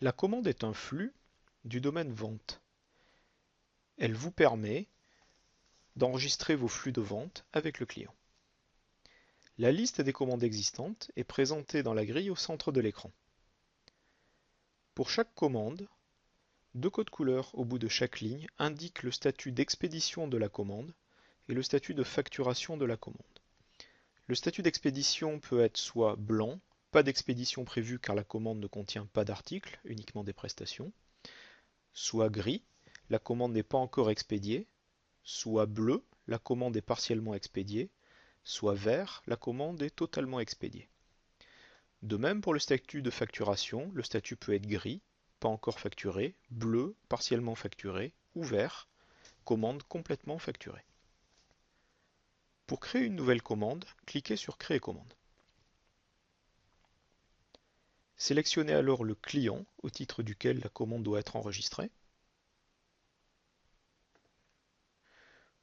La commande est un flux du domaine vente. Elle vous permet d'enregistrer vos flux de vente avec le client. La liste des commandes existantes est présentée dans la grille au centre de l'écran. Pour chaque commande, deux codes couleurs au bout de chaque ligne indiquent le statut d'expédition de la commande et le statut de facturation de la commande. Le statut d'expédition peut être soit blanc, pas d'expédition prévue car la commande ne contient pas d'article, uniquement des prestations, soit gris, la commande n'est pas encore expédiée, soit bleu, la commande est partiellement expédiée, soit vert, la commande est totalement expédiée. De même pour le statut de facturation, le statut peut être gris, pas encore facturé, bleu, partiellement facturé, ou vert, commande complètement facturée. Pour créer une nouvelle commande, cliquez sur Créer commande. Sélectionnez alors le client au titre duquel la commande doit être enregistrée.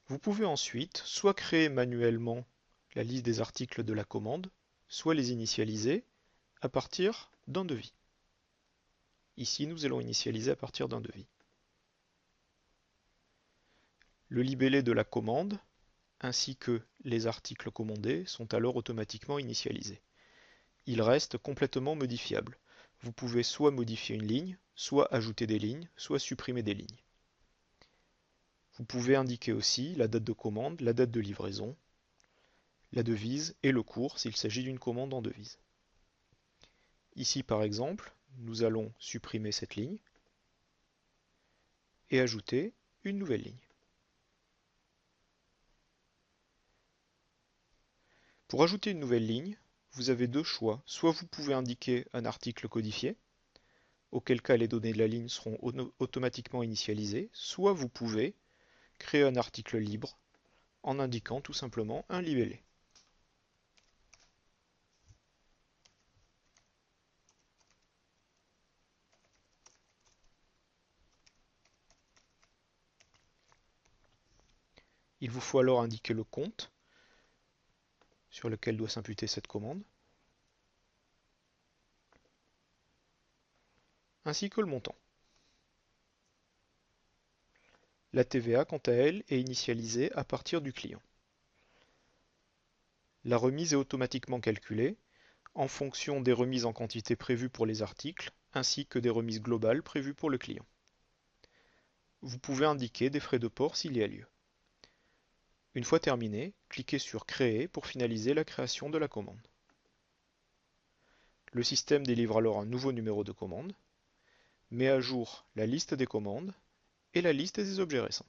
Vous pouvez ensuite soit créer manuellement la liste des articles de la commande, soit les initialiser à partir d'un devis. Ici, nous allons initialiser à partir d'un devis. Le libellé de la commande ainsi que les articles commandés sont alors automatiquement initialisés. Ils restent complètement modifiables. Vous pouvez soit modifier une ligne, soit ajouter des lignes, soit supprimer des lignes. Vous pouvez indiquer aussi la date de commande, la date de livraison, la devise et le cours s'il s'agit d'une commande en devise. Ici par exemple, nous allons supprimer cette ligne et ajouter une nouvelle ligne. Pour ajouter une nouvelle ligne, vous avez deux choix. Soit vous pouvez indiquer un article codifié, auquel cas les données de la ligne seront automatiquement initialisées, soit vous pouvez créer un article libre en indiquant tout simplement un libellé. Il vous faut alors indiquer le compte sur lequel doit s'imputer cette commande, ainsi que le montant. La TVA, quant à elle, est initialisée à partir du client. La remise est automatiquement calculée en fonction des remises en quantité prévues pour les articles, ainsi que des remises globales prévues pour le client. Vous pouvez indiquer des frais de port s'il y a lieu. Une fois terminé, cliquez sur Créer pour finaliser la création de la commande. Le système délivre alors un nouveau numéro de commande, met à jour la liste des commandes et la liste des objets récents.